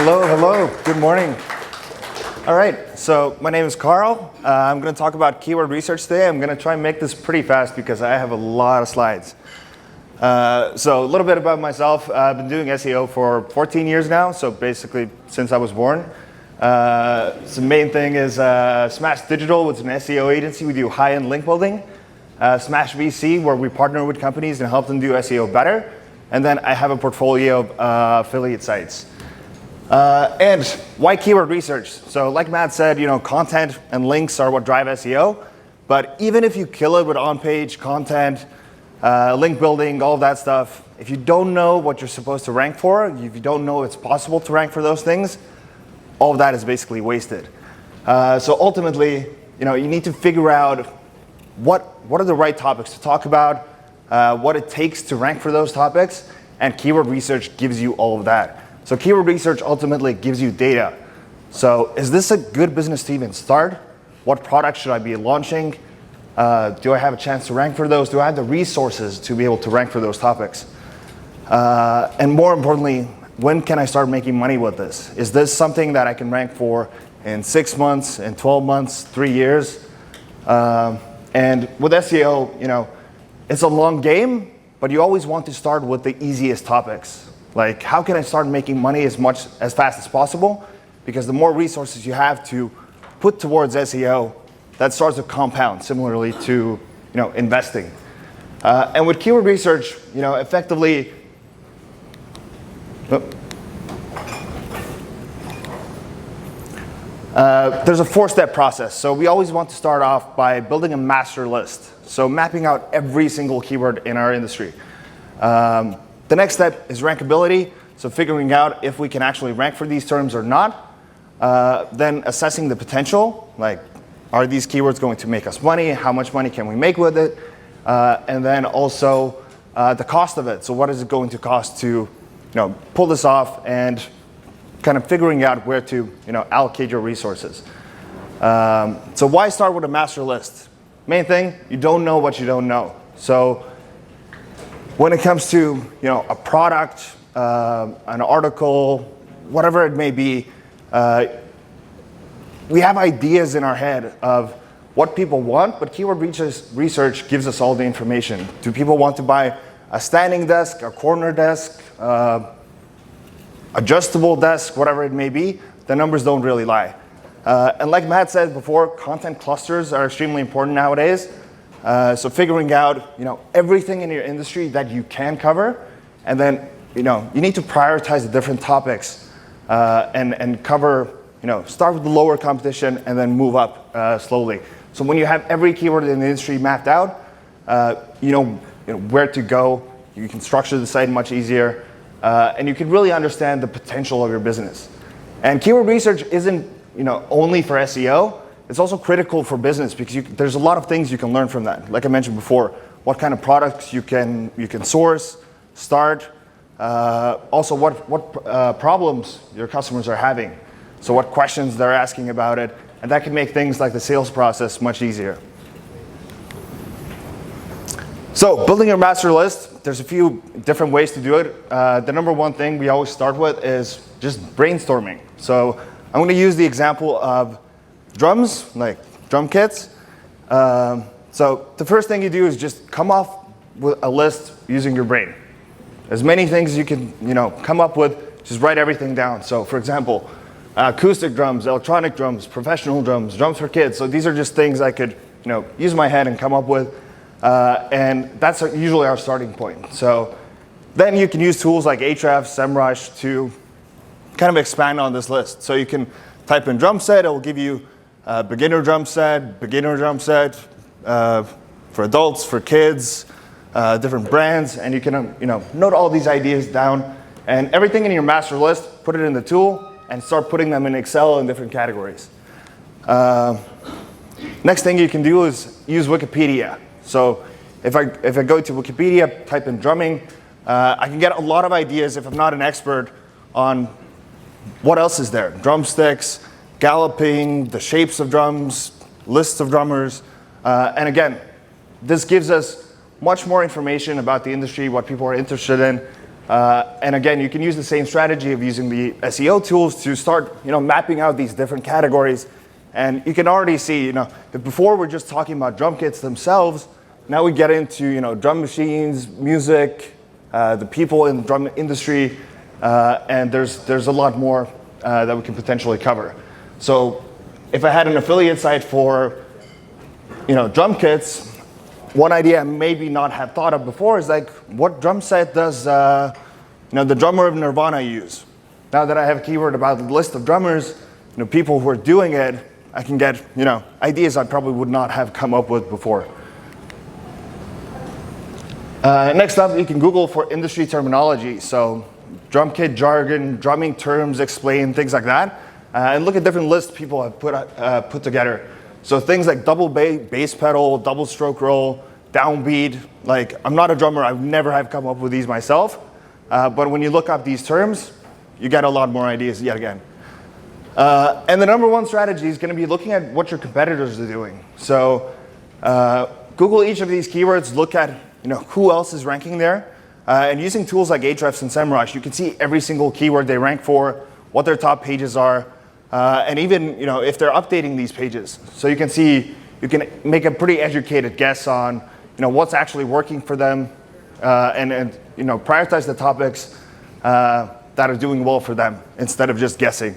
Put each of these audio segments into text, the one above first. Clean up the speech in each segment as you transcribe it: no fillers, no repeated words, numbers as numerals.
Hello, hello. Good morning. All right, so my name is Karl. I'm going to talk about keyword research today. I'm going to try and make this pretty fast because I have a lot of slides. So a little bit about myself. I've been doing SEO for 14 years now, so basically since I was born. So the main thing is Smash Digital, which is an SEO agency. We do high-end link building. Smash VC, where we partner with companies and help them do SEO better. And then I have a portfolio of affiliate sites. And why keyword research? So like Matt said, content and links are what drive SEO. But even if you kill it with on-page content, link building, all of that stuff, if you don't know what you're supposed to rank for, if you don't know it's possible to rank for those things, all of that is basically wasted. So ultimately, you need to figure out what are the right topics to talk about, what it takes to rank for those topics, and keyword research gives you all of that. So keyword research ultimately gives you data. So is this a good business to even start? What products should I be launching? Do I have a chance to rank for those? Do I have the resources to be able to rank for those topics? And more importantly, when can I start making money with this? Is this something that I can rank for in 6 months, in 12 months, 3 years? And with SEO, it's a long game, but you always want to start with the easiest topics. Like, how can I start making money as fast as possible? Because the more resources you have to put towards SEO, that starts to compound, similarly to investing. And with keyword research, effectively, there's a 4-step process. So we always want to start off by building a master list. So mapping out every single keyword in our industry. The next step is rankability, so figuring out if we can actually rank for these terms or not. Then assessing the potential, like are these keywords going to make us money? How much money can we make with it? And then also the cost of it. So what is it going to cost to pull this off, and kind of figuring out where to allocate your resources. So why start with a master list? Main thing, you don't know what you don't know. So when it comes to a product, an article, whatever it may be, we have ideas in our head of what people want, but keyword research gives us all the information. Do people want to buy a standing desk, a corner desk, adjustable desk, whatever it may be? The numbers don't really lie. And like Matt said before, content clusters are extremely important nowadays. So figuring out everything in your industry that you can cover, and then you need to prioritize the different topics and cover, start with the lower competition and then move up slowly. So when you have every keyword in the industry mapped out, you know where to go. You can structure the site much easier, and you can really understand the potential of your business. And keyword research isn't only for SEO. It's also critical for business because there's a lot of things you can learn from that. Like I mentioned before, what kind of products you can source, start, also what problems your customers are having. So what questions they're asking about it, and that can make things like the sales process much easier. So building your master list, there's a few different ways to do it. The number one thing we always start with is just brainstorming. So I'm going to use the example of drums, like drum kits. So the first thing you do is just come up with a list using your brain. As many things as you can come up with, just write everything down. So for example, acoustic drums, electronic drums, professional drums, drums for kids. So these are just things I could use my head and come up with. And that's usually our starting point. So then you can use tools like Ahrefs, SEMrush to kind of expand on this list. So you can type in drum set, it will give you beginner drum set for adults, for kids, different brands, and you can note all these ideas down, and everything in your master list, put it in the tool and start putting them in Excel in different categories. Next thing you can do is use Wikipedia. So if I go to Wikipedia, type in drumming, I can get a lot of ideas if I'm not an expert on what else is there. Drumsticks, galloping, the shapes of drums, lists of drummers. And again, this gives us much more information about the industry, what people are interested in. And again, you can use the same strategy of using the SEO tools to start mapping out these different categories. And you can already see that before we're just talking about drum kits themselves. Now we get into drum machines, music, the people in the drum industry, and there's a lot more that we can potentially cover. So if I had an affiliate site for drum kits, one idea I maybe not have thought of before is like, what drum set does the drummer of Nirvana use? Now that I have a keyword about the list of drummers, people who are doing it, I can get ideas I probably would not have come up with before. Next up, you can Google for industry terminology. So drum kit jargon, drumming terms explained, things like that. And look at different lists people have put together. So things like double bass pedal, double stroke roll, downbeat. Like, I'm not a drummer, I've never have come up with these myself. But when you look up these terms, you get a lot more ideas yet again. And the number one strategy is going to be looking at what your competitors are doing. So Google each of these keywords, look at who else is ranking there. And using tools like Ahrefs and SEMrush, you can see every single keyword they rank for, what their top pages are, and even if they're updating these pages. So you can see, you can make a pretty educated guess on what's actually working for them, and prioritize the topics that are doing well for them instead of just guessing.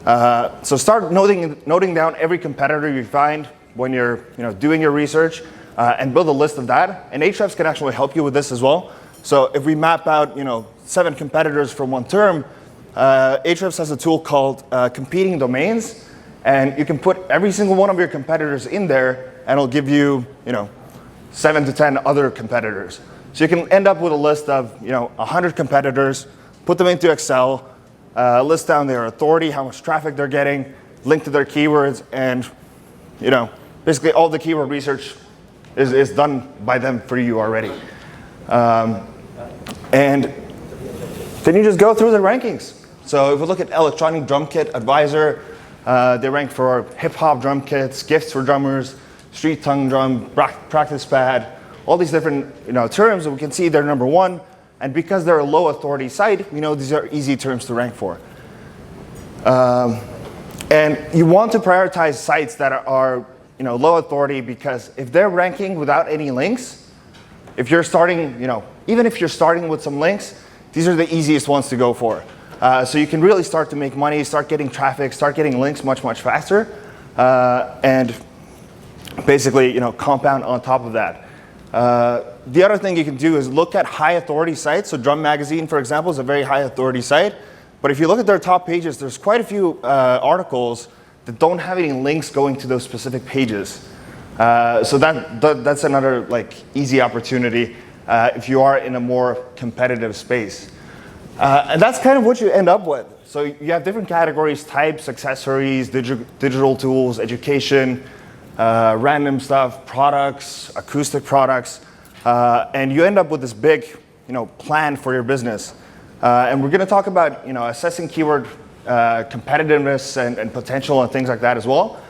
So start noting down every competitor you find when you're doing your research, and build a list of that. And Ahrefs can actually help you with this as well. So if we map out 7 competitors from one term, Ahrefs has a tool called competing domains, and you can put every single one of your competitors in there, and it'll give you 7 to 10 other competitors. So you can end up with a list of 100 competitors, put them into Excel, list down their authority, how much traffic they're getting, link to their keywords, and basically all the keyword research is done by them for you already. And then you just go through the rankings. So if we look at Electronic Drum Kit Advisor, they rank for hip hop drum kits, gifts for drummers, street tongue drum, practice pad, all these different terms, and we can see they're number 1. And because they're a low authority site, these are easy terms to rank for. And you want to prioritize sites that are low authority, because if they're ranking without any links, if you're starting, even if you're starting with some links, these are the easiest ones to go for. So you can really start to make money, start getting traffic, start getting links much, much faster, and basically, compound on top of that. The other thing you can do is look at high authority sites. So Drum Magazine, for example, is a very high authority site. But if you look at their top pages, there's quite a few articles that don't have any links going to those specific pages. So that's another easy opportunity if you are in a more competitive space. And that's kind of what you end up with. So you have different categories: types, accessories, digital tools, education, random stuff, products, acoustic products, and you end up with this big plan for your business. And we're going to talk about assessing keyword competitiveness and potential and things like that as well.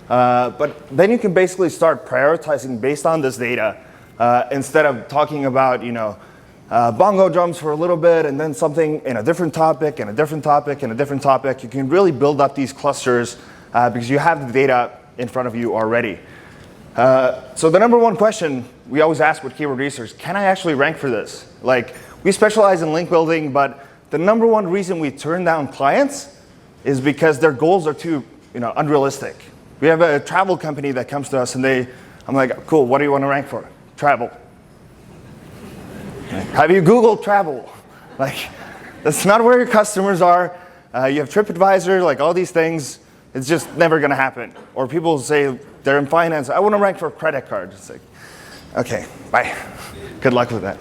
But then you can basically start prioritizing based on this data, instead of talking about bongo drums for a little bit and then something in a different topic and a different topic and a different topic. You can really build up these clusters because you have the data in front of you already. So the number one question we always ask with keyword research: can I actually rank for this? We specialize in link building, but the number one reason we turn down clients is because their goals are too unrealistic. We have a travel company that comes to us and I'm like, cool, what do you want to rank for? Travel. Have you Googled travel? That's not where your customers are. You have TripAdvisor, all these things. It's just never going to happen. Or people say they're in finance. I want to rank for credit cards. It's okay, bye. Good luck with that.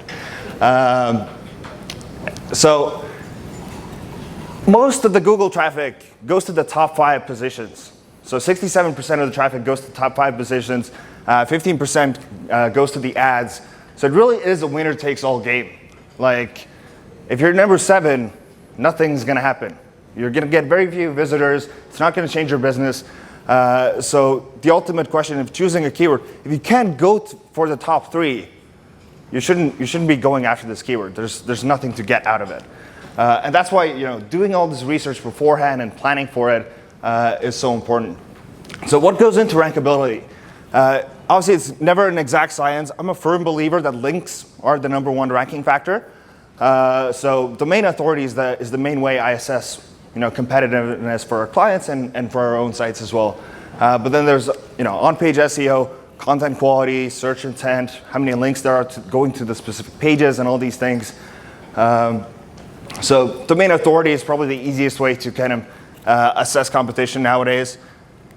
So most of the Google traffic goes to the top 5 positions. So 67% of the traffic goes to the top 5 positions. 15% goes to the ads. So it really is a winner takes all game. If you're number 7, nothing's going to happen. You're going to get very few visitors. It's not going to change your business. So the ultimate question of choosing a keyword, if you can't go for the top 3, you shouldn't be going after this keyword. There's nothing to get out of it. And that's why doing all this research beforehand and planning for it is so important. So what goes into rankability? Obviously, it's never an exact science. I'm a firm believer that links are the #1 ranking factor. So domain authority is the main way I assess competitiveness for our clients and for our own sites as well. But then there's on-page SEO, content quality, search intent, how many links there are going to the specific pages, and all these things. So domain authority is probably the easiest way to kind of assess competition nowadays.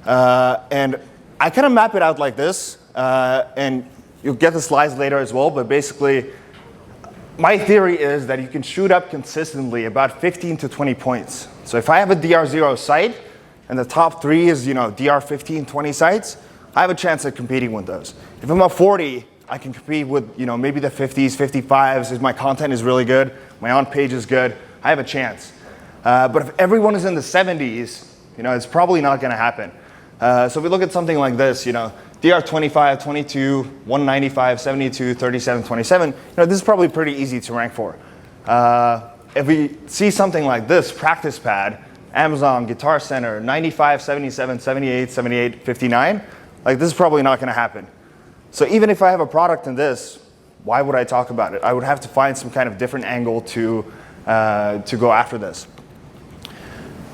And I kind of map it out like this, and you'll get the slides later as well, but basically my theory is that you can shoot up consistently about 15 to 20 points. So if I have a DR0 site and the top 3 is DR 15, 20 sites, I have a chance at competing with those. If I'm at 40, I can compete with maybe the 50s, 55s. If my content is really good, my on-page is good, I have a chance. But if everyone is in the 70s, it's probably not going to happen. So if we look at something like this, DR 25, 22, 195, 72, 37, 27, this is probably pretty easy to rank for. If we see something like this, Practice Pad, Amazon, Guitar Center, 95, 77, 78, 78, 59, like this is probably not going to happen. So even if I have a product in this, why would I talk about it? I would have to find some kind of different angle to go after this.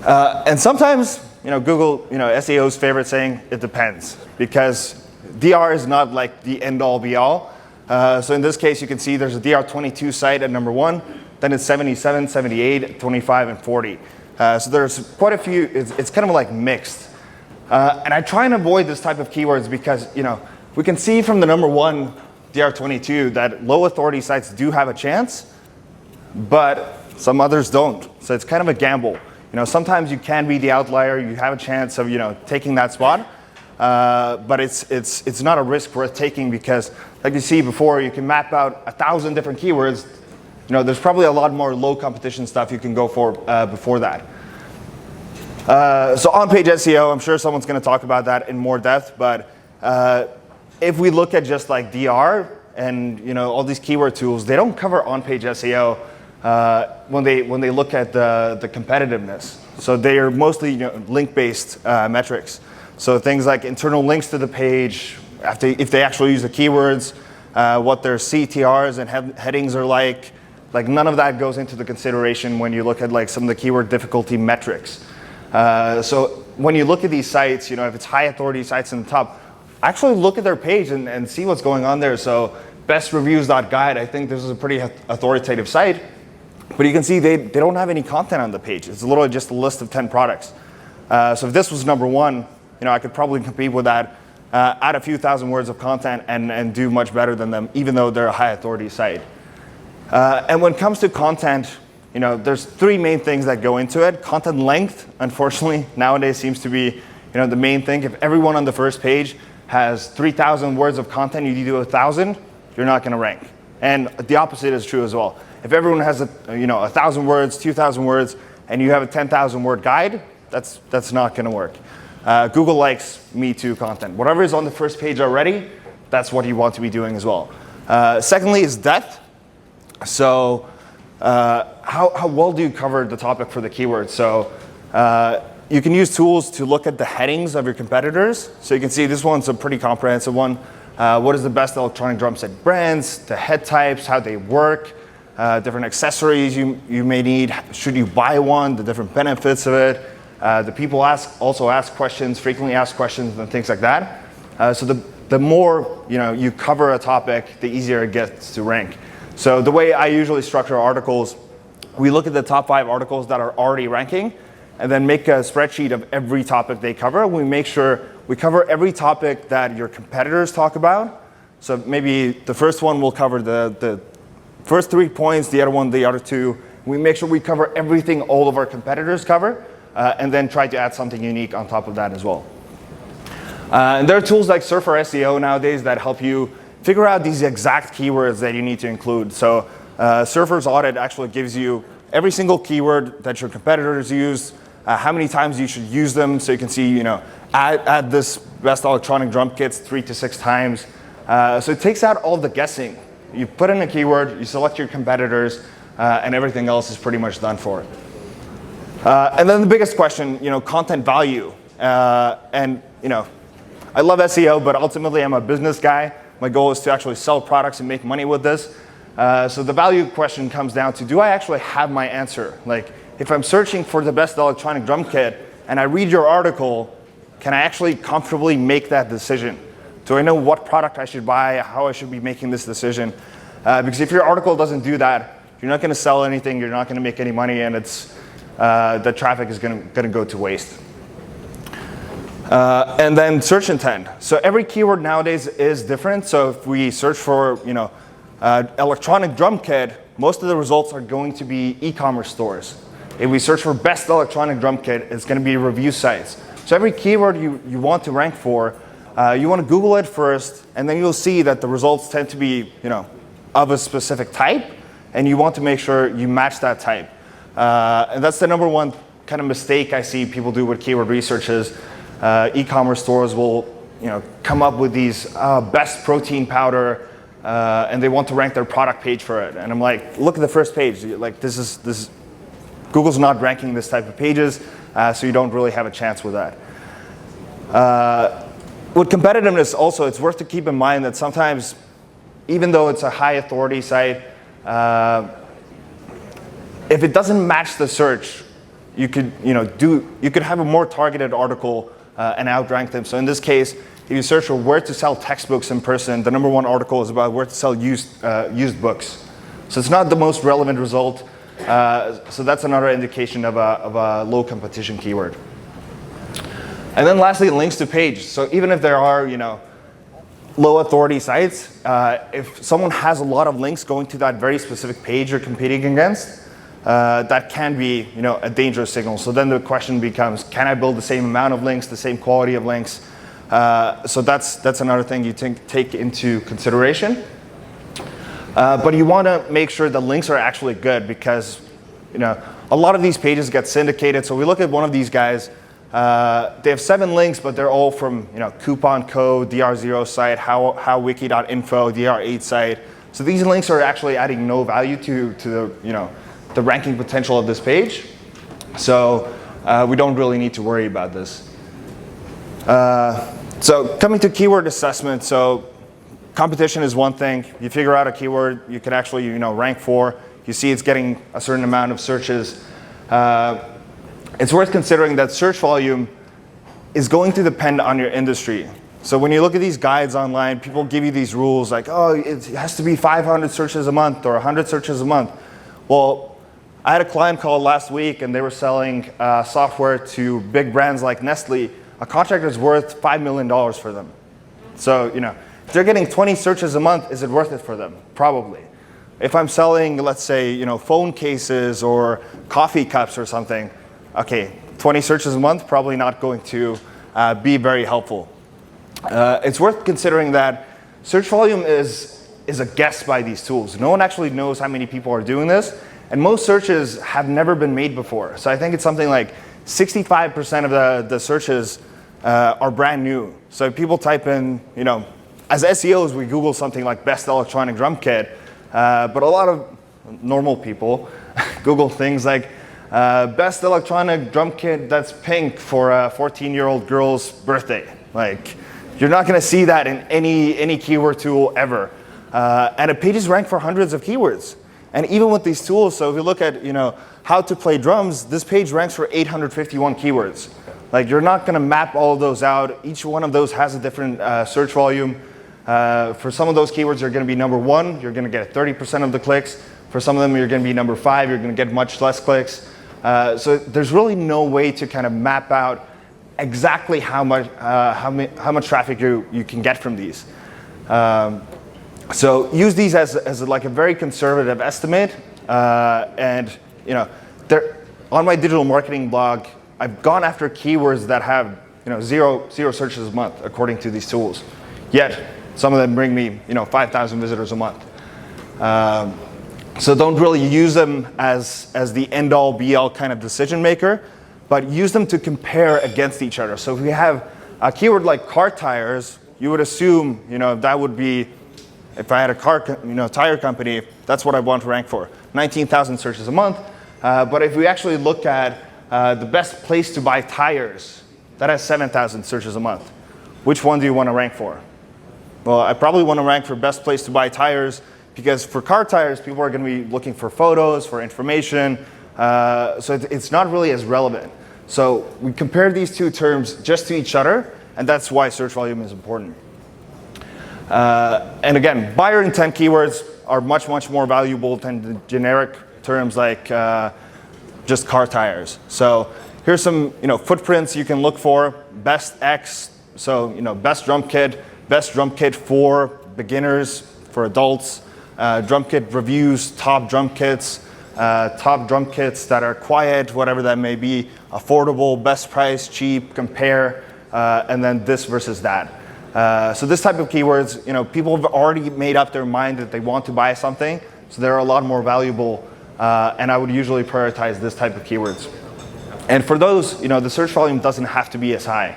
And sometimes, Google, SEO's favorite saying, it depends, because DR is not like the end-all be-all. So in this case, you can see there's a DR22 site at #1, then it's 77, 78, 25, and 40. So there's quite a few, it's kind of like mixed. And I try and avoid this type of keywords because, we can see from the #1 DR22 that low authority sites do have a chance, but some others don't. So it's kind of a gamble. Sometimes you can be the outlier, you have a chance of taking that spot, but it's not a risk worth taking because, like you see before, you can map out 1,000 different keywords. There's probably a lot more low competition stuff you can go for before that. So on-page SEO, I'm sure someone's going to talk about that in more depth, but if we look at just like DR and all these keyword tools, they don't cover on-page SEO. When they look at the competitiveness. So they are mostly link-based metrics. So things like internal links to the page, if they actually use the keywords, what their CTRs and headings are like none of that goes into the consideration when you look at like some of the keyword difficulty metrics. So when you look at these sites, if it's high authority sites in the top, actually look at their page and see what's going on there. So bestreviews.guide, I think this is a pretty authoritative site. But you can see they don't have any content on the page. It's literally just a list of 10 products. So if this was #1, I could probably compete with that, add a few thousand words of content and do much better than them, even though they're a high authority site. And when it comes to content, there's 3 main things that go into it. Content length, unfortunately, nowadays seems to be the main thing. If everyone on the first page has 3,000 words of content, you do 1,000, you're not going to rank. And the opposite is true as well. If everyone has 1,000 words, 2,000 words, and you have a 10,000 word guide, that's not going to work. Google likes Me Too content. Whatever is on the first page already, that's what you want to be doing as well. Secondly is depth. So how well do you cover the topic for the keyword? So you can use tools to look at the headings of your competitors. So you can see this one's a pretty comprehensive one. What is the best electronic drum set brands, the head types, how they work, different accessories you may need, should you buy one, the different benefits of it. The people also ask questions, frequently asked questions and things like that. So the more you cover a topic, the easier it gets to rank. So the way I usually structure articles, we look at the top 5 articles that are already ranking and then make a spreadsheet of every topic they cover. We make sure we cover every topic that your competitors talk about. So maybe the first one will cover the first 3 points, the other one, the other 2. We make sure we cover everything all of our competitors cover, and then try to add something unique on top of that as well. And there are tools like Surfer SEO nowadays that help you figure out these exact keywords that you need to include. So Surfer's Audit actually gives you every single keyword that your competitors use, how many times you should use them, so you can see, add this best electronic drum kits 3 to 6 times. So it takes out all the guessing. You put in a keyword, you select your competitors, and everything else is pretty much done for it. And then the biggest question, content value. And I love SEO, but ultimately I'm a business guy. My goal is to actually sell products and make money with this. So the value question comes down to, do I actually have my answer? Like, if I'm searching for the best electronic drum kit and I read your article, can I actually comfortably make that decision? Do I know what product I should buy, how I should be making this decision? Because if your article doesn't do that, you're not going to sell anything, you're not going to make any money, and the traffic is going to go to waste. And then search intent. So every keyword nowadays is different. So if we search for electronic drum kit, most of the results are going to be e-commerce stores. If we search for best electronic drum kit, it's going to be review sites. So every keyword you want to rank for, you want to Google it first, and then you'll see that the results tend to be of a specific type, and you want to make sure you match that type. And that's the number one kind of mistake I see people do with keyword research is e-commerce stores will come up with these best protein powder, and they want to rank their product page for it. And I'm like, look at the first page. Like this is Google's not ranking this type of pages, so you don't really have a chance with that. With competitiveness also, it's worth to keep in mind that sometimes, even though it's a high authority site, if it doesn't match the search, you could have a more targeted article and outrank them. So in this case, if you search for where to sell textbooks in person, the number one article is about where to sell used books. So it's not the most relevant result. So that's another indication of a low competition keyword. And then lastly, links to page. So even if there are low authority sites, if someone has a lot of links going to that very specific page you're competing against, that can be a dangerous signal. So then the question becomes, can I build the same amount of links, the same quality of links? So that's another thing you take into consideration. But you want to make sure the links are actually good, because a lot of these pages get syndicated. So we look at one of these guys. They have 7 links, but they're all from coupon code, DR0 site, howwiki.info, DR8 site. So these links are actually adding no value to the ranking potential of this page. So we don't really need to worry about this. So coming to keyword assessment, so competition is one thing. You figure out a keyword you can actually rank for. You see it's getting a certain amount of searches. It's worth considering that search volume is going to depend on your industry. So when you look at these guides online, people give you these rules like, oh, it has to be 500 searches a month or 100 searches a month. Well, I had a client call last week, and they were selling software to big brands like Nestle. A contract is worth $5 million for them. So if they're getting 20 searches a month, is it worth it for them? Probably. If I'm selling, let's say, phone cases or coffee cups or something, okay, 20 searches a month, probably not going to be very helpful. It's worth considering that search volume is a guess by these tools. No one actually knows how many people are doing this, and most searches have never been made before. So I think it's something like 65% of the searches are brand new. So if people type in, as SEOs, we Google something like best electronic drum kit, but a lot of normal people Google things like best electronic drum kit that's pink for a 14-year-old girl's birthday. Like, you're not going to see that in any keyword tool ever. And a page is ranked for hundreds of keywords. And even with these tools, so if you look at how to play drums, this page ranks for 851 keywords. Like, you're not going to map all of those out. Each one of those has a different search volume. For some of those keywords, you're going to be number 1. You're going to get 30% of the clicks. For some of them, you're going to be number 5. You're going to get much less clicks. So there's really no way to kind of map out exactly how much traffic you can get from these. So use these as like a very conservative estimate. And on my digital marketing blog, I've gone after keywords that have zero searches a month according to these tools. Yet some of them bring me 5,000 visitors a month. So don't really use them as the end-all, be-all kind of decision maker, but use them to compare against each other. So if we have a keyword like car tires, you would assume that would be if I had a tire company, that's what I want to rank for. 19,000 searches a month. But if we actually look at the best place to buy tires, that has 7,000 searches a month. Which one do you want to rank for? Well, I probably want to rank for best place to buy tires, because for car tires, people are going to be looking for photos, for information, so it's not really as relevant. So we compare these two terms just to each other, and that's why search volume is important. And again, buyer intent keywords are much, much more valuable than the generic terms like just car tires. So here's some footprints you can look for. Best X, so best drum kit for beginners, for adults. Drum kit reviews, top drum kits that are quiet, whatever that may be, affordable, best price, cheap, compare, and then this versus that. So this type of keywords, people have already made up their mind that they want to buy something, so they're a lot more valuable, and I would usually prioritize this type of keywords. And for those, the search volume doesn't have to be as high.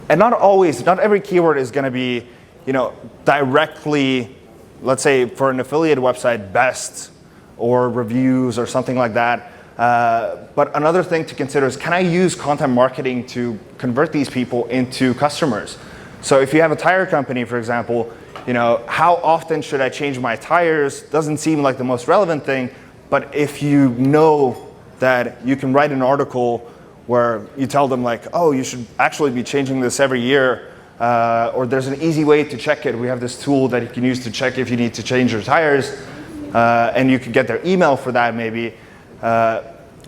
And not every keyword is going to be, directly, let's say for an affiliate website, best or reviews or something like that. But another thing to consider is, can I use content marketing to convert these people into customers? So if you have a tire company, for example, how often should I change my tires? Doesn't seem like the most relevant thing, but if you know that you can write an article where you tell them like, oh, you should actually be changing this every year, or there's an easy way to check it. We have this tool that you can use to check if you need to change your tires, and you can get their email for that maybe.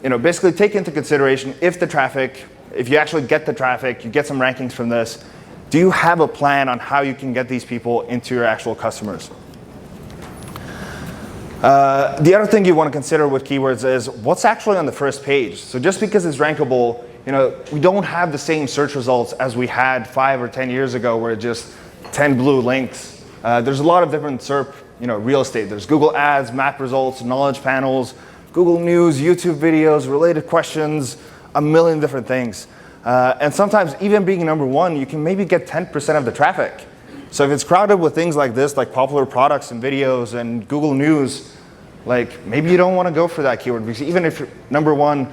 Basically take into consideration if you actually get the traffic, you get some rankings from this, do you have a plan on how you can get these people into your actual customers? The other thing you want to consider with keywords is what's actually on the first page. So just because it's rankable, we don't have the same search results as we had 5 or 10 years ago where just 10 blue links. There's a lot of different SERP, real estate. There's Google Ads, map results, knowledge panels, Google News, YouTube videos, related questions, a million different things. And sometimes even being number one, you can maybe get 10% of the traffic. So if it's crowded with things like this, like popular products and videos and Google News, like maybe you don't want to go for that keyword, because even if you're number one,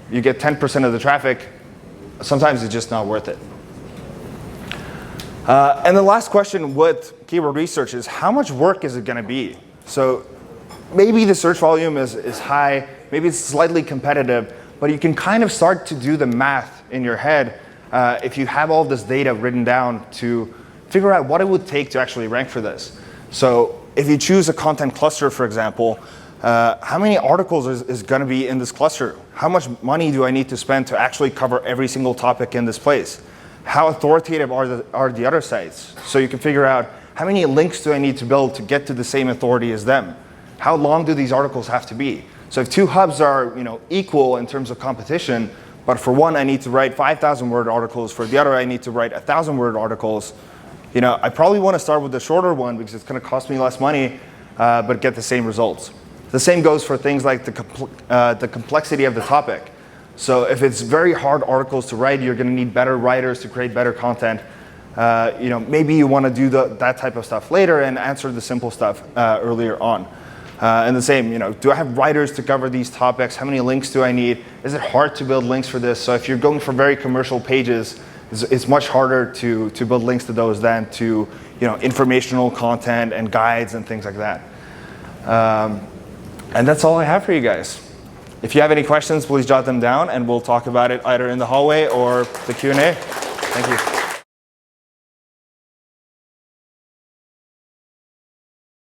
you get 10% of the traffic, sometimes it's just not worth it. And the last question with keyword research is, how much work is it going to be? So maybe the search volume is high, maybe it's slightly competitive, but you can kind of start to do the math in your head if you have all this data written down to figure out what it would take to actually rank for this. So if you choose a content cluster, for example, how many articles is going to be in this cluster? How much money do I need to spend to actually cover every single topic in this place? How authoritative are the other sites? So you can figure out how many links do I need to build to get to the same authority as them? How long do these articles have to be? So if two hubs are equal in terms of competition, but for one I need to write 5,000 word articles, for the other I need to write 1,000 word articles, I probably want to start with the shorter one because it's going to cost me less money, but get the same results. The same goes for things like the complexity of the topic. So if it's very hard articles to write, you're going to need better writers to create better content. Maybe you want to do that type of stuff later and answer the simple stuff earlier on. And the same, do I have writers to cover these topics? How many links do I need? Is it hard to build links for this? So if you're going for very commercial pages, it's much harder to build links to those than to informational content and guides and things like that. And that's all I have for you guys. If you have any questions, please jot them down and we'll talk about it either in the hallway or the Q&A. Thank you.